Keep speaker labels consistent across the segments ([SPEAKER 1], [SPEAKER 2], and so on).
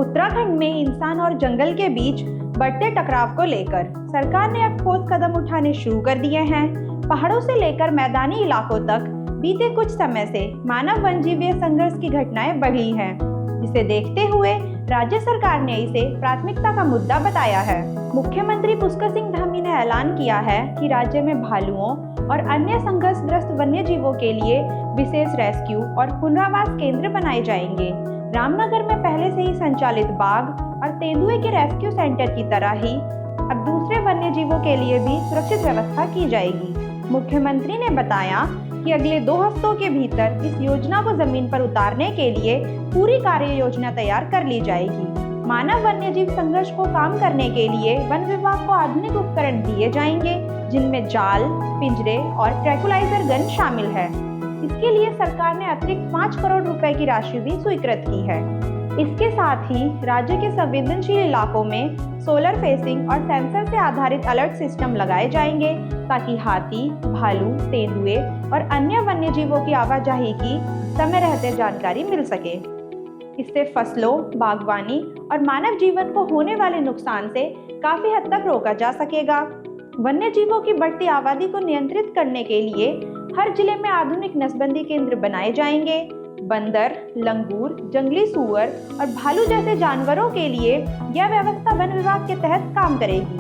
[SPEAKER 1] उत्तराखंड में इंसान और जंगल के बीच बढ़ते टकराव को लेकर सरकार ने अब ठोस कदम उठाने शुरू कर दिए हैं। पहाड़ों से लेकर मैदानी इलाकों तक बीते कुछ समय से मानव वन्यजीव संघर्ष की घटनाएं बढ़ी हैं, जिसे देखते हुए राज्य सरकार ने इसे प्राथमिकता का मुद्दा बताया है। मुख्यमंत्री पुष्कर सिंह धामी ने ऐलान किया है कि राज्य में भालुओं और अन्य संघर्षग्रस्त वन्यजीवों के लिए विशेष रेस्क्यू और पुनरावास केंद्र बनाए जाएंगे। रामनगर में पहले से ही संचालित बाघ और तेंदुए के रेस्क्यू सेंटर की तरह ही अब दूसरे वन्यजीवों के लिए भी सुरक्षित व्यवस्था की जाएगी। मुख्यमंत्री ने बताया कि अगले 2 हफ्तों के भीतर इस योजना को जमीन पर उतारने के लिए पूरी कार्य योजना तैयार कर ली जाएगी। मानव वन्यजीव संघर्ष को काम करने के लिए वन विभाग को आधुनिक उपकरण दिए जाएंगे, जिनमें जाल, पिंजरे और ट्रैंकुलाइजर गन शामिल है। इसके लिए सरकार ने अतिरिक्त 5 करोड़ रुपए की राशि भी स्वीकृत की है। इसके साथ ही राज्य के संवेदनशील इलाकों में सोलर फेसिंग और सेंसर से आधारित अलर्ट सिस्टम लगाए जाएंगे, ताकि हाथी, भालू, तेंदुए और अन्य वन्यजीवों की आवाजाही की समय रहते जानकारी मिल सके। इससे फसलों, बागवानी और मानव जीवन को होने वाले नुकसान से काफी हद तक रोका जा सकेगा। वन्यजीवों की बढ़ती आबादी को नियंत्रित करने के लिए हर जिले में आधुनिक नसबंदी केंद्र बनाए जाएंगे। बंदर, लंगूर, जंगली सूअर और भालू जैसे जानवरों के लिए यह व्यवस्था वन विभाग के तहत काम करेगी।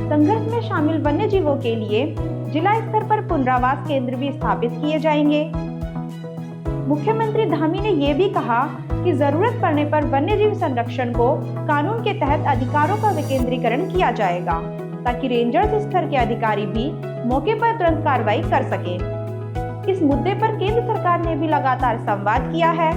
[SPEAKER 1] संघर्ष में शामिल वन्यजीवों के लिए जिला स्तर पर पुनरावास केंद्र भी स्थापित किए जाएंगे। मुख्यमंत्री धामी ने ये भी कहा कि जरूरत पड़ने पर वन्यजीव संरक्षण को कानून के तहत अधिकारों का विकेंद्रीकरण किया जाएगा, ताकि रेंजर्स स्तर के अधिकारी भी मौके पर तुरंत कार्रवाई कर सके। इस मुद्दे पर केंद्र सरकार ने भी लगातार संवाद किया है।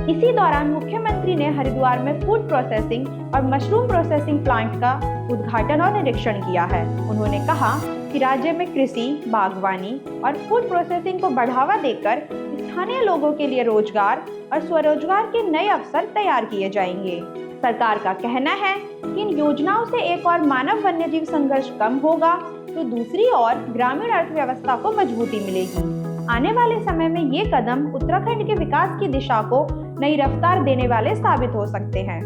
[SPEAKER 1] इसी दौरान मुख्यमंत्री ने हरिद्वार में फूड प्रोसेसिंग और मशरूम प्रोसेसिंग प्लांट का उद्घाटन और निरीक्षण किया है। उन्होंने कहा कि राज्य में कृषि, बागवानी और फूड प्रोसेसिंग को बढ़ावा देकर स्थानीय लोगों के लिए रोजगार और स्वरोजगार के नए अवसर तैयार किए जाएंगे। सरकार का कहना है कि इन योजनाओं से एक और मानव वन्यजीव संघर्ष कम होगा, तो दूसरी ओर ग्रामीण अर्थव्यवस्था को मजबूती मिलेगी। आने वाले समय में ये कदम उत्तराखंड के विकास की दिशा को नई रफ्तार देने वाले साबित हो सकते हैं।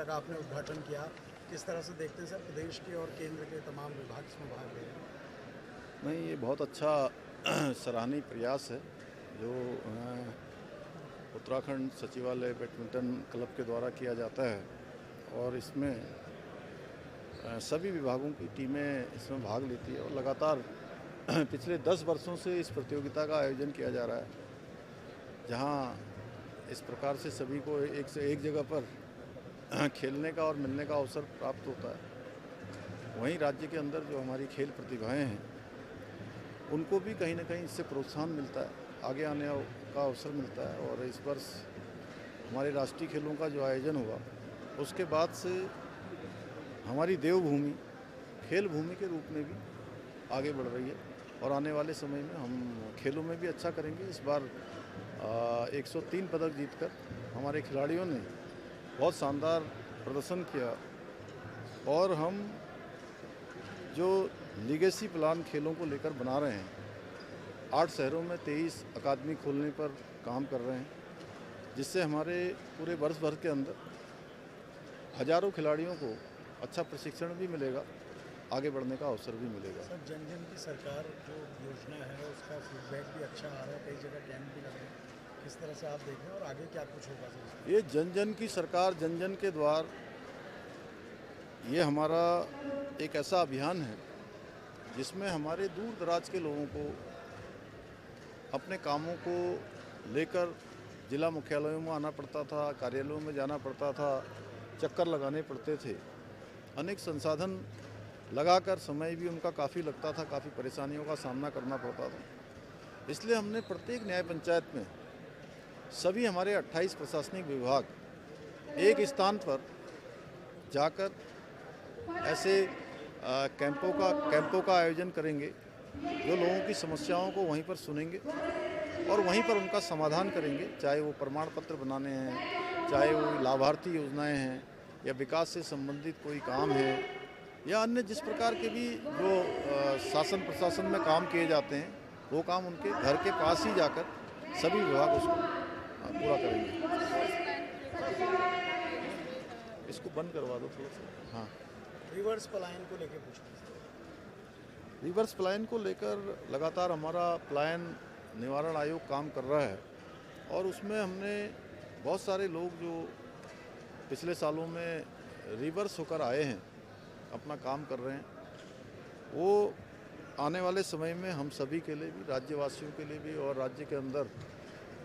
[SPEAKER 2] आपने उद्घाटन किया, किस तरह से देखते हैं सर, प्रदेश के और केंद्र के तमाम विभाग इसमें भाग ले रहे हैं?
[SPEAKER 3] नहीं, ये बहुत अच्छा सराहनीय प्रयास है जो उत्तराखंड सचिवालय बैडमिंटन क्लब के द्वारा किया जाता है, और इसमें सभी विभागों की टीमें इसमें भाग लेती है। और लगातार पिछले 10 वर्षों से इस प्रतियोगिता का आयोजन किया जा रहा है, जहां इस प्रकार से सभी को एक से एक जगह पर खेलने का और मिलने का अवसर प्राप्त होता है। वहीं राज्य के अंदर जो हमारी खेल प्रतिभाएं हैं, उनको भी कहीं ना कहीं इससे प्रोत्साहन मिलता है, आगे आने का अवसर मिलता है। और इस वर्ष हमारे राष्ट्रीय खेलों का जो आयोजन हुआ, उसके बाद से हमारी देवभूमि खेल भूमि के रूप में भी आगे बढ़ रही है, और आने वाले समय में हम खेलों में भी अच्छा करेंगे। इस बार 103 पदक जीतकर हमारे खिलाड़ियों ने बहुत शानदार प्रदर्शन किया, और हम जो लीगेसी प्लान खेलों को लेकर बना रहे हैं, 8 शहरों में 23 अकादमी खोलने पर काम कर रहे हैं, जिससे हमारे पूरे वर्ष भर के अंदर हजारों खिलाड़ियों को अच्छा प्रशिक्षण भी मिलेगा, आगे बढ़ने का अवसर भी मिलेगा।
[SPEAKER 2] सर, जन जन की सरकार जो योजना है उसका फीडबैक भी अच्छा आ रहा है, कई जगह कैंप भी लग रहे हैं, किस तरह से आप देख रहे हैं और आगे क्या कुछ होगा सर?
[SPEAKER 3] ये जन जन की सरकार, जन जन के द्वार, ये हमारा एक ऐसा अभियान है जिसमें हमारे दूर दराज के लोगों को अपने कामों को लेकर जिला मुख्यालयों में आना पड़ता था, कार्यालयों में जाना पड़ता था, चक्कर लगाने पड़ते थे, अनेक संसाधन लगाकर समय भी उनका काफ़ी लगता था, काफ़ी परेशानियों का सामना करना पड़ता था। इसलिए हमने प्रत्येक न्याय पंचायत में सभी हमारे 28 प्रशासनिक विभाग एक स्थान पर जाकर ऐसे कैंपों का आयोजन करेंगे, जो लोगों की समस्याओं को वहीं पर सुनेंगे और वहीं पर उनका समाधान करेंगे, चाहे वो प्रमाण पत्र बनाने हैं, चाहे वो लाभार्थी योजनाएं हैं, या विकास से संबंधित कोई काम है, या अन्य जिस प्रकार के भी जो शासन प्रशासन में काम किए जाते हैं, वो काम उनके घर के पास ही जाकर सभी विभाग उसको पूरा करेंगे। इसको बंद करवा दो थोड़ा सा। हाँ,
[SPEAKER 2] रिवर्स पलायन को लेके पूछना है।
[SPEAKER 3] रिवर्स पलायन को लेकर लगातार हमारा पलायन निवारण आयोग काम कर रहा है और उसमें हमने बहुत सारे लोग जो पिछले सालों में रिवर्स होकर आए हैं, अपना काम कर रहे हैं, वो आने वाले समय में हम सभी के लिए भी, राज्यवासियों के लिए भी और राज्य के अंदर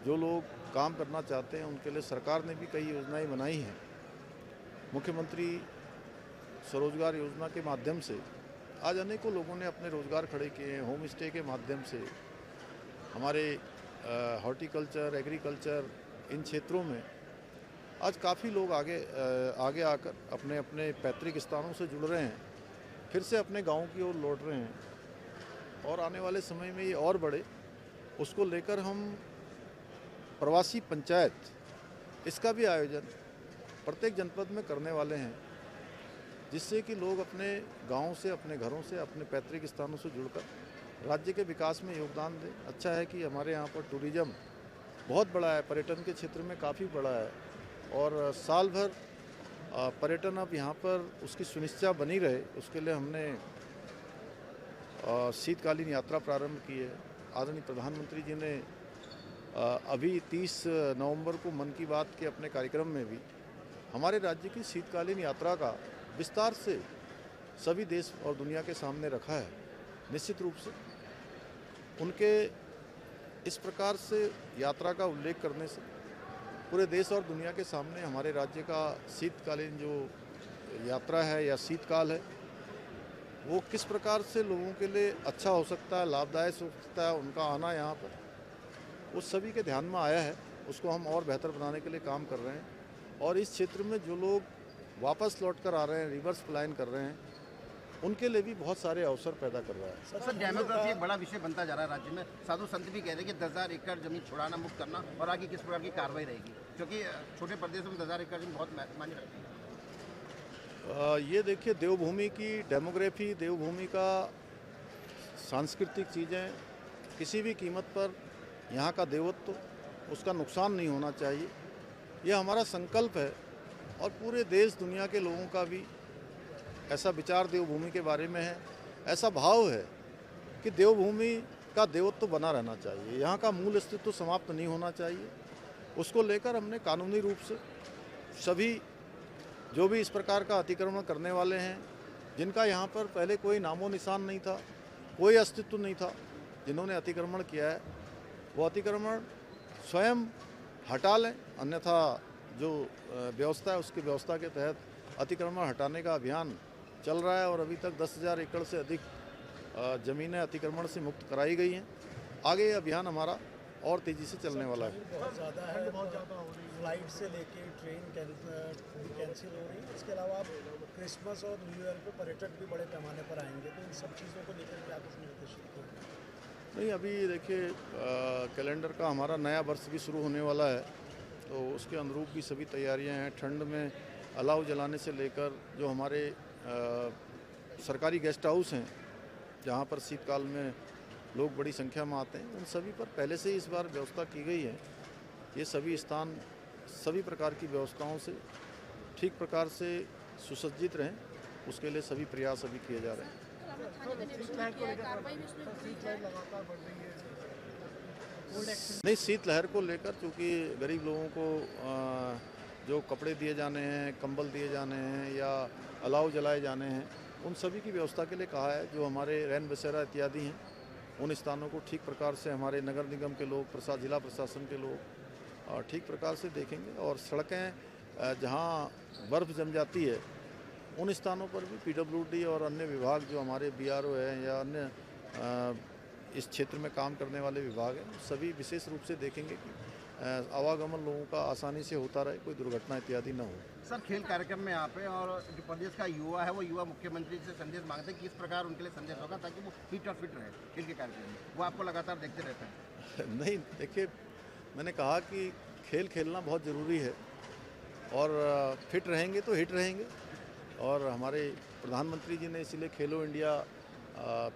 [SPEAKER 3] जो लोग काम करना चाहते हैं उनके लिए सरकार ने भी कई योजनाएं बनाई हैं। मुख्यमंत्री स्वरोजगार योजना के माध्यम से आज अनेकों लोगों ने अपने रोजगार खड़े किए हैं। होम स्टे के माध्यम से हमारे हॉर्टिकल्चर, एग्रीकल्चर, इन क्षेत्रों में आज काफ़ी लोग आगे आकर अपने अपने पैतृक स्थानों से जुड़ रहे हैं, फिर से अपने गाँव की ओर लौट रहे हैं और आने वाले समय में ये और बढ़े, उसको लेकर हम प्रवासी पंचायत, इसका भी आयोजन प्रत्येक जनपद में करने वाले हैं, जिससे कि लोग अपने गाँव से, अपने घरों से, अपने पैतृक स्थानों से जुड़कर राज्य के विकास में योगदान दें। अच्छा है कि हमारे यहाँ पर टूरिज़्म बहुत बड़ा है, पर्यटन के क्षेत्र में काफ़ी बड़ा है और साल भर पर्यटन अब यहाँ पर उसकी सुनिश्चितता बनी रहे, उसके लिए हमने शीतकालीन यात्रा प्रारंभ की है। आदरणीय प्रधानमंत्री जी ने अभी 30 नवंबर को मन की बात के अपने कार्यक्रम में भी हमारे राज्य की शीतकालीन यात्रा का विस्तार से सभी देश और दुनिया के सामने रखा है। निश्चित रूप से उनके इस प्रकार से यात्रा का उल्लेख करने से पूरे देश और दुनिया के सामने हमारे राज्य का शीतकालीन जो यात्रा है या शीतकाल है, वो किस प्रकार से लोगों के लिए अच्छा हो सकता है, लाभदायक हो सकता है, उनका आना यहाँ पर उस सभी के ध्यान में आया है। उसको हम और बेहतर बनाने के लिए काम कर रहे हैं और इस क्षेत्र में जो लोग वापस लौट कर आ रहे हैं, रिवर्स पलायन कर रहे हैं, उनके लिए भी बहुत सारे अवसर पैदा कर रहा है।
[SPEAKER 4] सर, डेमोक्रेसी एक बड़ा विषय बनता जा रहा है राज्य में। साधु संत भी कह रहे हैं कि 10,000 एकड़ जमीन छुड़ाना, मुक्त करना और आगे किस प्रकार की कार्रवाई रहेगी, क्योंकि छोटे प्रदेशों में 10,000 एकड़ जमीन बहुत मायने रखती है।
[SPEAKER 3] ये देखिए, देवभूमि की डेमोग्राफी, देवभूमि का सांस्कृतिक चीज़ें, किसी भी कीमत पर यहाँ का देवत्व, उसका नुकसान नहीं होना चाहिए। यह हमारा संकल्प है और पूरे देश दुनिया के लोगों का भी ऐसा विचार देवभूमि के बारे में है, ऐसा भाव है कि देवभूमि का देवत्व बना रहना चाहिए, यहाँ का मूल अस्तित्व समाप्त नहीं होना चाहिए। उसको लेकर हमने कानूनी रूप से सभी जो भी इस प्रकार का अतिक्रमण करने वाले हैं, जिनका यहाँ पर पहले कोई नामो निशान नहीं था, कोई अस्तित्व नहीं था, जिन्होंने अतिक्रमण किया है, वो अतिक्रमण स्वयं हटा लें, अन्यथा जो व्यवस्था है उसकी व्यवस्था के तहत अतिक्रमण हटाने का अभियान चल रहा है और अभी तक 10,000 एकड़ से अधिक ज़मीनें अतिक्रमण से मुक्त कराई गई हैं। आगे ये अभियान हमारा और तेज़ी से चलने वाला है।
[SPEAKER 2] बहुत ज़्यादा है, फ्लाइट से लेके ट्रेन कैंसिल हो रही है। इसके अलावा अब क्रिसमस और न्यू ईयर पे पर्यटक भी बड़े पैमाने पर आएंगे, तो इन सब चीज़ों को लेकर क्या कुछ निर्देशित होगा?
[SPEAKER 3] नहीं, अभी देखिए कैलेंडर का हमारा नया वर्ष भी शुरू होने वाला है, तो उसके अनुरूप भी सभी तैयारियां हैं। ठंड में अलाव जलाने से लेकर जो हमारे सरकारी गेस्ट हाउस हैं, जहां पर शीतकाल में लोग बड़ी संख्या में आते हैं, उन सभी पर पहले से ही इस बार व्यवस्था की गई है। ये सभी स्थान सभी प्रकार की व्यवस्थाओं से ठीक प्रकार से सुसज्जित रहें, उसके लिए सभी प्रयास अभी किए जा रहे हैं। नहीं, शीतलहर को लेकर चूँकि गरीब लोगों को जो कपड़े दिए जाने हैं, कंबल दिए जाने हैं या अलाव जलाए जाने हैं, उन सभी की व्यवस्था के लिए कहा है। जो हमारे रैन बसेरा इत्यादि हैं, उन स्थानों को ठीक प्रकार से हमारे नगर निगम के लोग, जिला प्रशासन के लोग ठीक प्रकार से देखेंगे और सड़कें जहाँ बर्फ़ जम जाती है उन स्थानों पर भी PWD और अन्य विभाग जो हमारे BRO हैं या अन्य इस क्षेत्र में काम करने वाले विभाग हैं, सभी विशेष रूप से देखेंगे कि आवागमन लोगों का आसानी से होता रहे, कोई दुर्घटना इत्यादि न हो।
[SPEAKER 4] सर, खेल कार्यक्रम में यहाँ पे और जो प्रदेश का युवा है वो युवा मुख्यमंत्री से संदेश मांगते हैं कि इस प्रकार उनके लिए संदेश होगा ताकि वो फिट रहे खेल के कार्यक्रम में, वो आपको लगातार देखते रहते हैं।
[SPEAKER 3] नहीं, देखिए, मैंने कहा कि खेल खेलना बहुत ज़रूरी है और फिट रहेंगे तो हिट रहेंगे और हमारे प्रधानमंत्री जी ने इसीलिए खेलो इंडिया,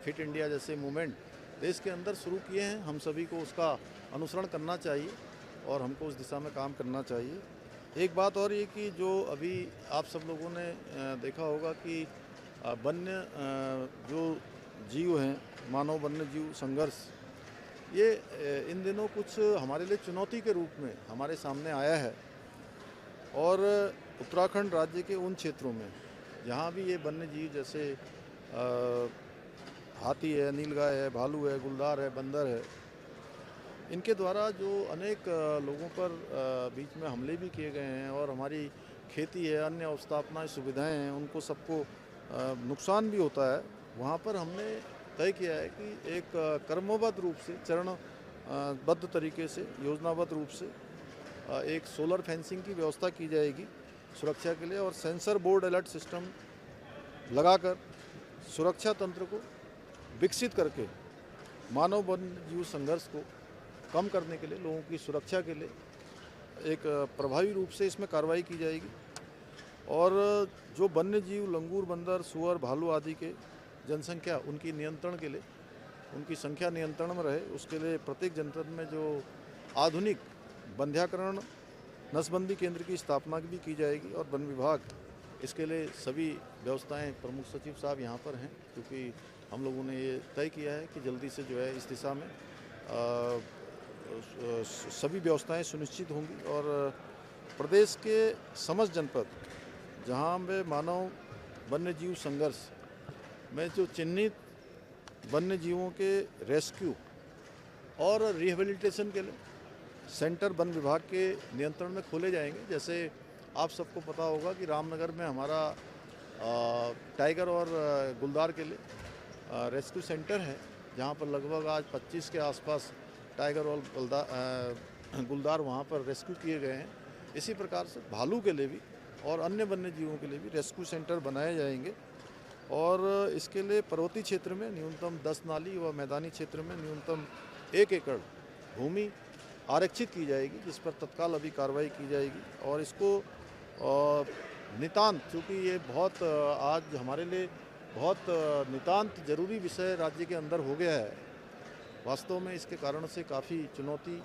[SPEAKER 3] फिट इंडिया जैसे मूवमेंट देश के अंदर शुरू किए हैं। हम सभी को उसका अनुसरण करना चाहिए और हमको उस दिशा में काम करना चाहिए एक बात और ये कि जो अभी आप सब लोगों ने देखा होगा कि वन्य जो जीव हैं, मानव वन्य जीव संघर्ष, ये इन दिनों कुछ हमारे लिए चुनौती के रूप में हमारे सामने आया है। और उत्तराखंड राज्य के उन क्षेत्रों में जहाँ भी ये वन्य जीव जैसे हाथी है, नीलगाय है, भालू है, गुलदार है, बंदर है, इनके द्वारा जो अनेक लोगों पर बीच में हमले भी किए गए हैं और हमारी खेती है, अन्य अवस्थापना सुविधाएं हैं, उनको सबको नुकसान भी होता है। वहाँ पर हमने तय किया है कि एक क्रमबद्ध रूप से, चरणबद्ध तरीके से, योजनाबद्ध रूप से एक सोलर फेंसिंग की व्यवस्था की जाएगी सुरक्षा के लिए, और सेंसर बोर्ड अलर्ट सिस्टम लगाकर सुरक्षा तंत्र को विकसित करके मानव वन्य जीव संघर्ष को कम करने के लिए, लोगों की सुरक्षा के लिए एक प्रभावी रूप से इसमें कार्रवाई की जाएगी। और जो वन्य जीव लंगूर, बंदर, सुअर, भालू आदि के जनसंख्या, उनकी नियंत्रण के लिए, उनकी संख्या नियंत्रण में रहे, उसके लिए प्रत्येक जनपद में जो आधुनिक बंध्याकरण नसबंदी केंद्र की स्थापना भी की जाएगी। और वन विभाग इसके लिए सभी व्यवस्थाएं, प्रमुख सचिव साहब यहाँ पर हैं, क्योंकि हम लोगों ने ये तय किया है कि जल्दी से जो है इस दिशा में सभी व्यवस्थाएं सुनिश्चित होंगी। और प्रदेश के समस्त जनपद जहां पे मानव वन्य जीव संघर्ष में जो चिन्हित वन्य जीवों के रेस्क्यू और रिहेबिलिटेशन के लिए सेंटर वन विभाग के नियंत्रण में खोले जाएंगे। जैसे आप सबको पता होगा कि रामनगर में हमारा टाइगर और गुलदार के लिए रेस्क्यू सेंटर है, जहां पर लगभग आज 25 के आसपास टाइगर और गुलदार वहाँ पर रेस्क्यू किए गए हैं। इसी प्रकार से भालू के लिए भी और अन्य वन्य जीवों के लिए भी रेस्क्यू सेंटर बनाए जाएंगे। और इसके लिए पर्वतीय क्षेत्र में न्यूनतम 10 नाली व मैदानी क्षेत्र में न्यूनतम 1 एकड़ भूमि आरक्षित की जाएगी, जिस पर तत्काल अभी कार्रवाई की जाएगी। और इसको नितांत, चूँकि ये बहुत आज हमारे लिए बहुत नितांत जरूरी विषय राज्य के अंदर हो गया है, वास्तव में इसके कारण से काफ़ी चुनौती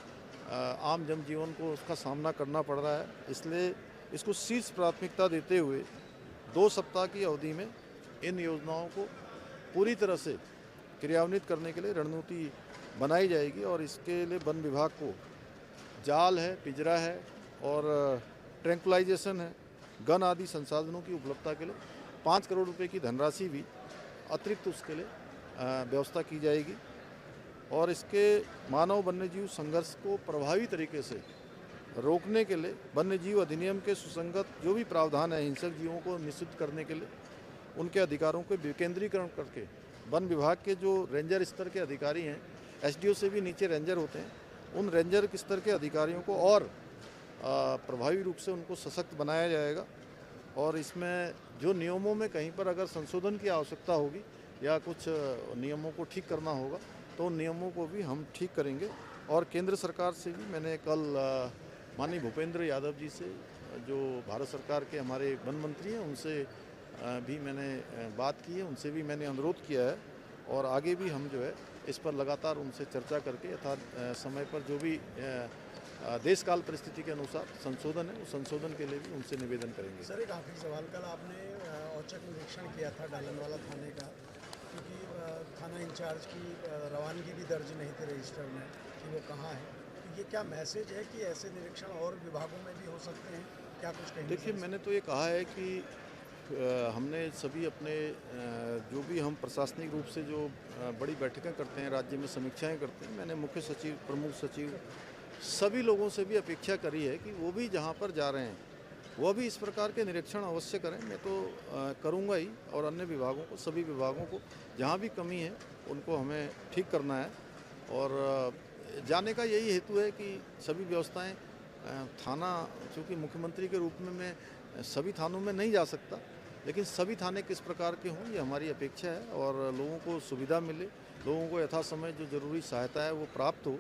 [SPEAKER 3] आम जनजीवन को उसका सामना करना पड़ रहा है। इसलिए इसको शीर्ष प्राथमिकता देते हुए 2 सप्ताह की अवधि में इन योजनाओं को पूरी तरह से क्रियान्वित करने के लिए रणनीति बनाई जाएगी। और इसके लिए वन विभाग को जाल है, पिंजरा है और ट्रैंकुलाइजेशन है, गन आदि संसाधनों की उपलब्धता के लिए 5 करोड़ रुपए की धनराशि भी अतिरिक्त उसके लिए व्यवस्था की जाएगी। और इसके मानव वन्यजीव संघर्ष को प्रभावी तरीके से रोकने के लिए वन्यजीव अधिनियम के सुसंगत जो भी प्रावधान है हिंसक जीवों को निश्चित करने के लिए उनके अधिकारों को विकेंद्रीकरण करके वन विभाग के जो रेंजर स्तर के अधिकारी हैं, एसडीओ से भी नीचे रेंजर होते हैं, उन रेंजर स्तर के अधिकारियों को और प्रभावी रूप से उनको सशक्त बनाया जाएगा। और इसमें जो नियमों में कहीं पर अगर संशोधन की आवश्यकता होगी या कुछ नियमों को ठीक करना होगा तो उन नियमों को भी हम ठीक करेंगे। और केंद्र सरकार से भी मैंने कल माननीय भूपेंद्र यादव जी से, जो भारत सरकार के हमारे वन मंत्री हैं, उनसे भी मैंने बात की है, उनसे भी मैंने अनुरोध किया है। और आगे भी हम जो है इस पर लगातार उनसे चर्चा करके यथा समय पर जो भी देश काल परिस्थिति के अनुसार संशोधन है, उस संशोधन के लिए भी उनसे निवेदन करेंगे।
[SPEAKER 2] सर, एक आखिरी सवाल, कल आपने औचक निरीक्षण किया था डालनवाला थाने का, क्योंकि थाना इंचार्ज की रवानगी भी दर्ज नहीं थी रजिस्टर में कि वो कहाँ है। तो ये क्या मैसेज है कि ऐसे निरीक्षण और विभागों में भी हो सकते हैं? क्या कुछ कहेंगे?
[SPEAKER 3] देखिए, मैंने तो ये कहा है कि हमने सभी अपने जो भी हम प्रशासनिक रूप से जो बड़ी बैठकें करते हैं, राज्य में समीक्षाएं करते हैं, मैंने मुख्य सचिव, प्रमुख सचिव, सभी लोगों से भी अपेक्षा करी है कि वो भी जहाँ पर जा रहे हैं वो भी इस प्रकार के निरीक्षण अवश्य करें। मैं तो करूँगा ही। और अन्य विभागों को, सभी विभागों को जहाँ भी कमी है उनको हमें ठीक करना है। और जाने का यही हेतु है कि सभी व्यवस्थाएं, थाना, चूँकि मुख्यमंत्री के रूप में मैं सभी थानों में नहीं जा सकता, लेकिन सभी थाने किस प्रकार के हों ये हमारी अपेक्षा है। और लोगों को सुविधा मिले, लोगों को यथा समय जो जरूरी सहायता है वो प्राप्त हो,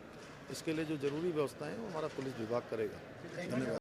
[SPEAKER 3] इसके लिए जो जरूरी व्यवस्थाएं हैं वो हमारा पुलिस विभाग करेगा। धन्यवाद।